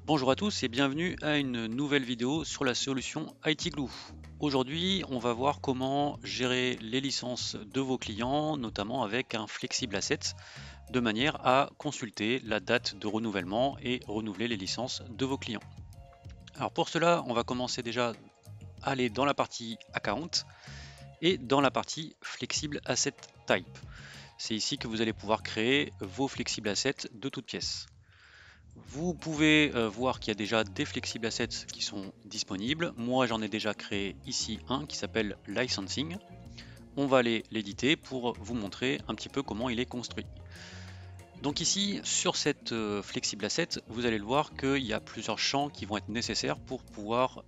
Bonjour à tous et bienvenue à une nouvelle vidéo sur la solution IT Glue. Aujourd'hui, on va voir comment gérer les licences de vos clients, notamment avec un Flexible Asset, de manière à consulter la date de renouvellement et renouveler les licences de vos clients. Alors pour cela, on va commencer déjà à aller dans la partie Account et dans la partie Flexible Asset Type. C'est ici que vous allez pouvoir créer vos Flexible Assets de toutes pièces. Vous pouvez voir qu'il y a déjà des Flexible Assets qui sont disponibles. Moi, j'en ai déjà créé ici un qui s'appelle Licensing. On va aller l'éditer pour vous montrer un petit peu comment il est construit. Donc ici, sur cette Flexible Asset, vous allez le voir qu'il y a plusieurs champs qui vont être nécessaires pour pouvoir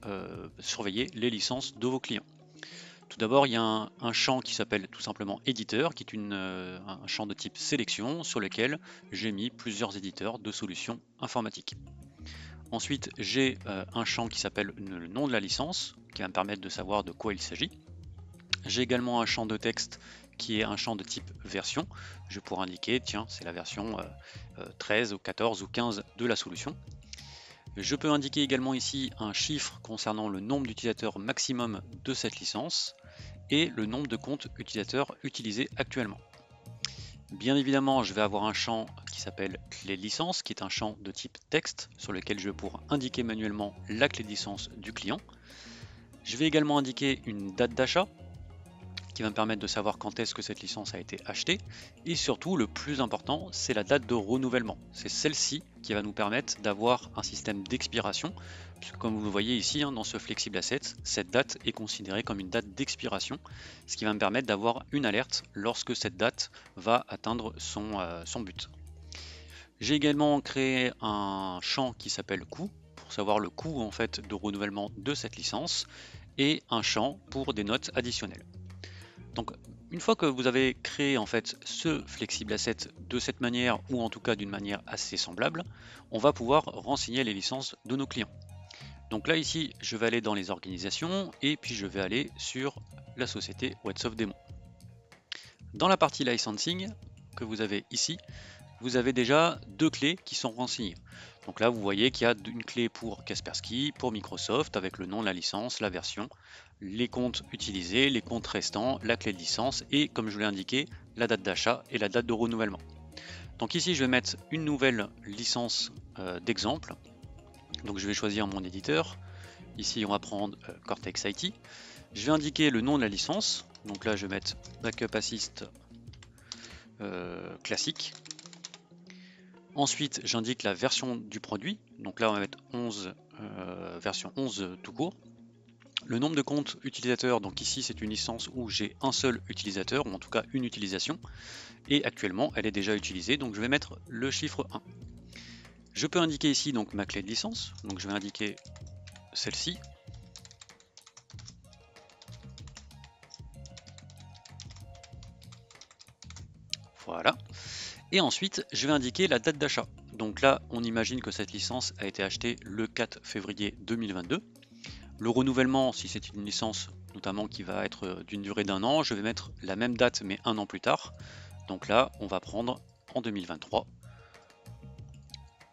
surveiller les licences de vos clients. Tout d'abord, il y a un champ qui s'appelle tout simplement éditeur, qui est un champ de type sélection sur lequel j'ai mis plusieurs éditeurs de solutions informatiques. Ensuite, j'ai un champ qui s'appelle le nom de la licence, qui va me permettre de savoir de quoi il s'agit. J'ai également un champ de texte qui est un champ de type version. Je vais pouvoir indiquer, tiens, c'est la version 13 ou 14 ou 15 de la solution. Je peux indiquer également ici un chiffre concernant le nombre d'utilisateurs maximum de cette licence et le nombre de comptes utilisateurs utilisés actuellement. Bien évidemment, je vais avoir un champ qui s'appelle clé de licence, qui est un champ de type texte sur lequel je vais pouvoir indiquer manuellement la clé de licence du client. Je vais également indiquer une date d'achat qui va me permettre de savoir quand est-ce que cette licence a été achetée. Et surtout, le plus important, c'est la date de renouvellement. C'est celle-ci qui va nous permettre d'avoir un système d'expiration. Puisque comme vous le voyez ici, dans ce Flexible Asset, cette date est considérée comme une date d'expiration, ce qui va me permettre d'avoir une alerte lorsque cette date va atteindre son but. J'ai également créé un champ qui s'appelle coût, pour savoir le coût en fait de renouvellement de cette licence, et un champ pour des notes additionnelles. Donc une fois que vous avez créé en fait ce Flexible Asset de cette manière, ou en tout cas d'une manière assez semblable, on va pouvoir renseigner les licences de nos clients. Donc là ici, je vais aller dans les organisations et puis je vais aller sur la société Whatsoft Démon. Dans la partie licensing que vous avez ici, vous avez déjà deux clés qui sont renseignées. Donc là, vous voyez qu'il y a une clé pour Kaspersky, pour Microsoft, avec le nom de la licence, la version, les comptes utilisés, les comptes restants, la clé de licence et, comme je vous l'ai indiqué, la date d'achat et la date de renouvellement. Donc ici, je vais mettre une nouvelle licence d'exemple. Donc je vais choisir mon éditeur. Ici, on va prendre Cortex IT. Je vais indiquer le nom de la licence. Donc là, je vais mettre Backup Assist classique. Ensuite, j'indique la version du produit. Donc là, on va mettre 11, version 11 tout court. Le nombre de comptes utilisateurs, donc ici c'est une licence où j'ai un seul utilisateur, ou en tout cas une utilisation. Et actuellement, elle est déjà utilisée, donc je vais mettre le chiffre 1. Je peux indiquer ici donc ma clé de licence. Donc je vais indiquer celle-ci. Voilà. Et ensuite, je vais indiquer la date d'achat. Donc là, on imagine que cette licence a été achetée le 4 février 2022. Le renouvellement, si c'est une licence notamment qui va être d'une durée d'un an, je vais mettre la même date mais un an plus tard. Donc là, on va prendre en 2023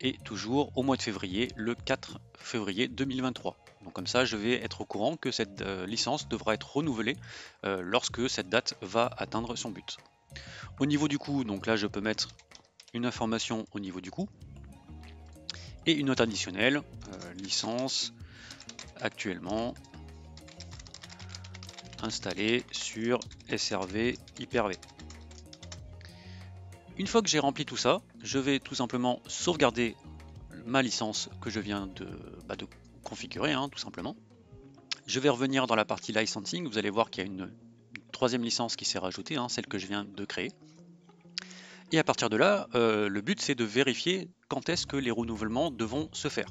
et toujours au mois de février, le 4 février 2023. Donc comme ça, je vais être au courant que cette licence devra être renouvelée lorsque cette date va atteindre son but. Au niveau du coût, donc là, je peux mettre une information au niveau du coût et une note additionnelle, licence actuellement installée sur SRV Hyper-V. Une fois que j'ai rempli tout ça, je vais tout simplement sauvegarder ma licence que je viens de configurer, tout simplement. Je vais revenir dans la partie licensing, vous allez voir qu'il y a une troisième licence qui s'est rajoutée, celle que je viens de créer. Et à partir de là, le but c'est de vérifier quand est-ce que les renouvellements devront se faire.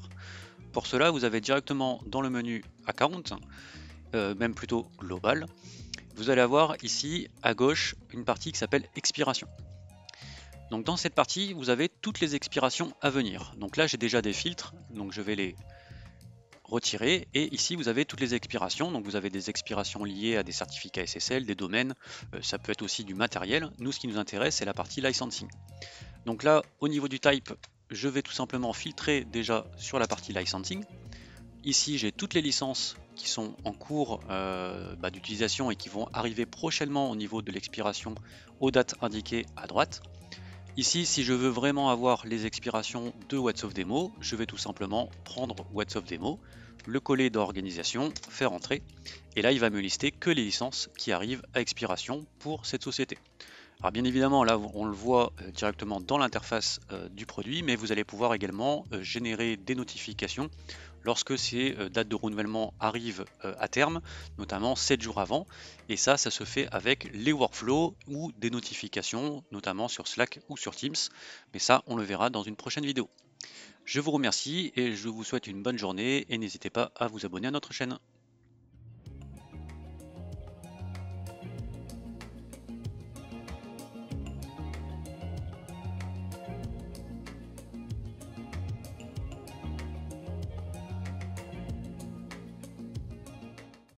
Pour cela, vous avez directement dans le menu Account, même plutôt Global, vous allez avoir ici à gauche une partie qui s'appelle Expiration. Donc dans cette partie, vous avez toutes les expirations à venir. Donc là, j'ai déjà des filtres, donc je vais les retirer. Et ici, vous avez toutes les expirations. Donc vous avez des expirations liées à des certificats SSL, des domaines. Ça peut être aussi du matériel. Nous, ce qui nous intéresse, c'est la partie licensing. Donc là, au niveau du type, je vais tout simplement filtrer déjà sur la partie licensing. Ici, j'ai toutes les licences qui sont en cours d'utilisation et qui vont arriver prochainement au niveau de l'expiration aux dates indiquées à droite. Ici, si je veux vraiment avoir les expirations de What's of Demo, je vais tout simplement prendre What's of Demo, le coller dans Organisation, faire entrer, et là il va me lister que les licences qui arrivent à expiration pour cette société. Alors bien évidemment, là on le voit directement dans l'interface du produit, mais vous allez pouvoir également générer des notifications lorsque ces dates de renouvellement arrivent à terme, notamment 7 jours avant. Et ça se fait avec les workflows ou des notifications, notamment sur Slack ou sur Teams. Mais ça, on le verra dans une prochaine vidéo. Je vous remercie et je vous souhaite une bonne journée et n'hésitez pas à vous abonner à notre chaîne.